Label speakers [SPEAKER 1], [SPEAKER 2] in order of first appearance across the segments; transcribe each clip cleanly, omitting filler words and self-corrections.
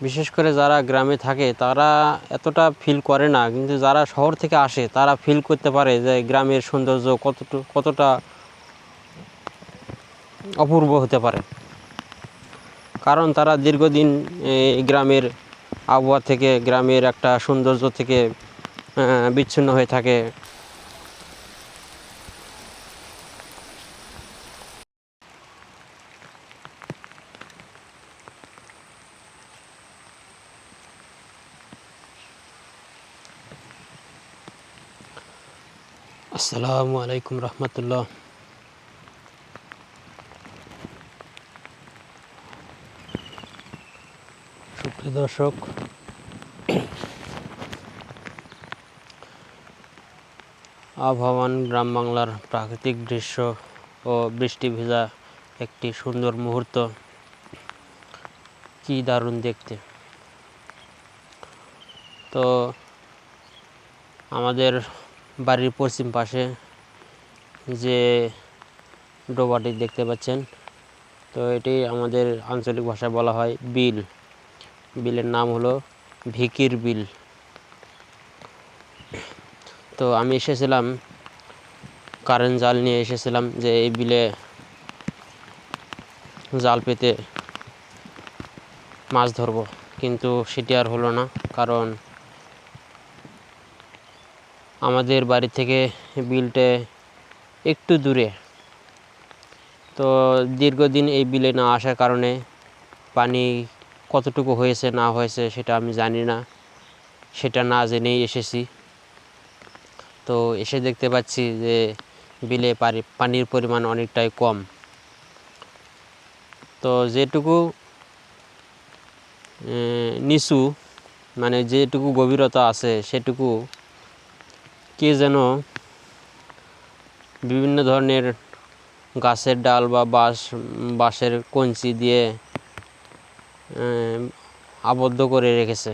[SPEAKER 1] বিশেষ করে যারা গ্রামে থাকে তারা এতটা ফিল করে না, কিন্তু যারা শহর থেকে আসে তারা ফিল করতে পারে যে গ্রামের সৌন্দর্য কতটা অপূর্ব হতে পারে। কারণ তারা দীর্ঘদিন গ্রামের আবহাওয়া থেকে, গ্রামের একটা সৌন্দর্য থেকে বিচ্ছিন্ন হয়ে থাকে। আসসালামু আলাইকুম রহমতুল্লাহ। সুপ্রিয় দর্শক, আবহাওয়ান গ্রাম বাংলার প্রাকৃতিক দৃশ্য ও বৃষ্টি ভেজা একটি সুন্দর মুহূর্ত, কি দারুণ দেখতে। তো আমাদের বাড়ির পশ্চিম পাশে যে ডোবাটি দেখতে পাচ্ছেন, তো এটি আমাদের আঞ্চলিক ভাষায় বলা হয় বিল। বিলের নাম হলো ভিকির বিল। তো আমি এসেছিলাম কারেন্ট জাল নিয়ে এসেছিলাম যে এই বিলে জাল পেতে মাছ ধরবো, কিন্তু সেটি আর হলো না। কারণ আমাদের বাড়ি থেকে বিলটা একটু দূরে, তো দীর্ঘদিন এই বিলে না আসার কারণে পানি কতটুকু হয়েছে না হয়েছে সেটা আমি জানি না, সেটা না জেনেই এসেছি। তো এসে দেখতে পাচ্ছি যে বিলে পানির পরিমাণ অনেকটাই কম। তো যেটুকু নিচু, মানে যেটুকু গভীরতা আছে সেটুকু কে যেন বিভিন্ন ধরনের গাছের ডাল বা বাঁশের কঞ্চি দিয়ে আবদ্ধ করে রেখেছে।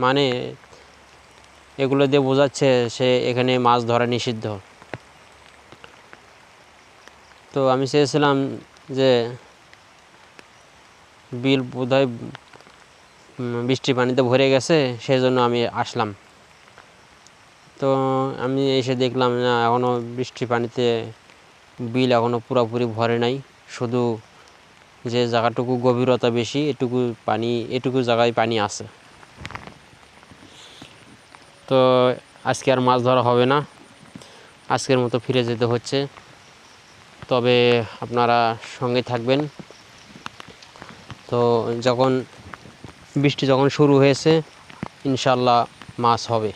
[SPEAKER 1] মানে এগুলো দিয়ে বোঝাচ্ছে সে এখানে মাছ ধরা নিষিদ্ধ। তো আমি চেয়েছিলাম যে বিল বোধহয় বৃষ্টির পানিতে ভরে গেছে, সেই জন্য আমি আসলাম। তো আমি এসে দেখলাম না, এখনও বৃষ্টির পানিতে বিল এখনও পুরোপুরি ভরে নাই। শুধু যে জায়গাটুকু গভীরতা বেশি এটুকু জায়গায় পানি আছে। তো আজকে আর মাছ ধরা হবে না, আজকের মতো ফিরে যেতে হচ্ছে। তবে আপনারা সঙ্গে থাকবেন। তো বৃষ্টি যখন শুরু হয়েছে, ইনশাল্লাহ মাছ হবে।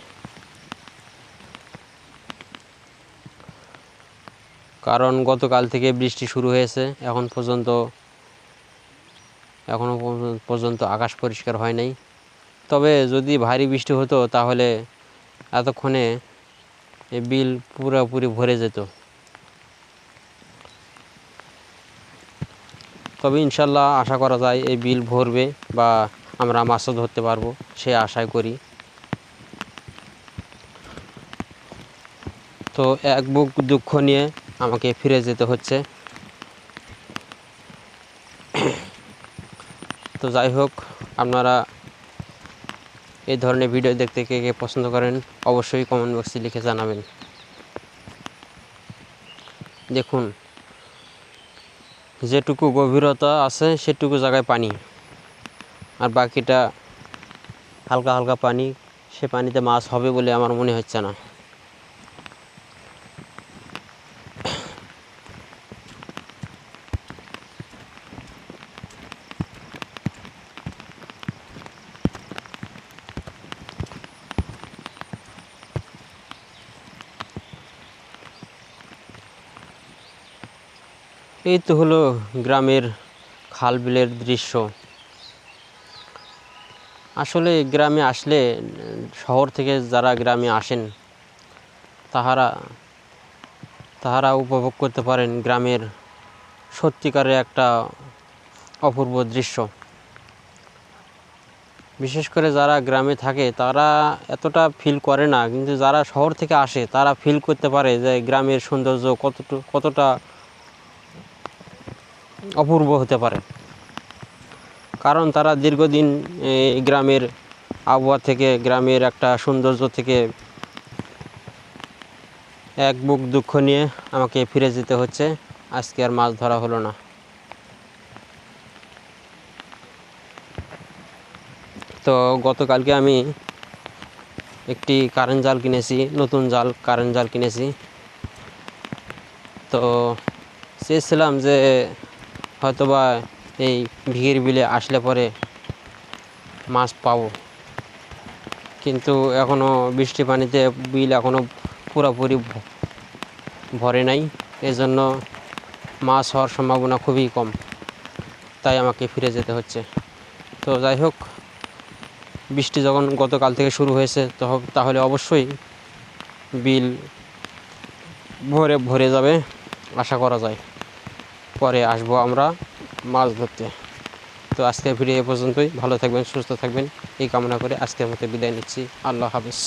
[SPEAKER 1] কারণ গতকাল থেকে বৃষ্টি শুরু হয়েছে, এখনও পর্যন্ত আকাশ পরিষ্কার হয় নাই। তবে যদি ভারী বৃষ্টি হতো তাহলে এতক্ষণে এই বিল পুরোপুরি ভরে যেত। তবে ইনশাল্লাহ আশা করা যায় এই বিল ভরবে বা আমরা মাছও ধরতে পারবো, সে আশাই করি। তো এক বুক দুঃখ নিয়ে আমাকে ফিরে যেতে হচ্ছে। তো যাই হোক, আপনারা এই ধরনের ভিডিও দেখতে কে কে পছন্দ করেন অবশ্যই কমেন্ট বক্সে লিখে জানাবেন। দেখুন, যেটুকু গভীরতা আছে সেটুকু জায়গায় পানি, আর বাকিটা হালকা হালকা পানি। সে পানিতে মাছ হবে বলে আমার মনে হচ্ছে না। এই তো হলো গ্রামের খাল বিলের দৃশ্য। আসলে গ্রামে আসলে, শহর থেকে যারা গ্রামে আসেন তাহারা উপভোগ করতে পারেন গ্রামের সত্যিকারের একটা অপূর্ব দৃশ্য। বিশেষ করে যারা গ্রামে থাকে তারা এতটা ফিল করে না, কিন্তু যারা শহর থেকে আসে তারা ফিল করতে পারে যে গ্রামের সৌন্দর্য কতটা অপূর্ব হতে পারে। কারণ তারা দীর্ঘদিন এই গ্রামের আবহাওয়া থেকে, গ্রামের একটা সৌন্দর্য থেকে এক বুক দুঃখ নিয়ে আমাকে ফিরে যেতে হচ্ছে। আজকে আর মাছ ধরা হলো না। তো গতকালকে আমি একটি কারেন্ট জাল কিনেছি, নতুন কারেন্ট জাল কিনেছি। তো চেয়েছিলাম যে হয়তোবা এই ভিগির বিলে আসলে পরে মাছ পাবো, কিন্তু এখনও বৃষ্টি পানিতে বিল এখনও পুরোপুরি ভরে নাই, এজন্য মাছ হওয়ার সম্ভাবনা খুবই কম। তাই আমাকে ফিরে যেতে হচ্ছে। তো যাই হোক, বৃষ্টি যখন গতকাল থেকে শুরু হয়েছে তাহলে অবশ্যই বিল ভরে যাবে আশা করা যায়। পরে আসবো আমরা মাছ ধরতে। তো আজকের ভিডিও এ পর্যন্তই। ভালো থাকবেন, সুস্থ থাকবেন এই কামনা করে আজকের মতো বিদায় নিচ্ছি। আল্লাহ হাফেজ।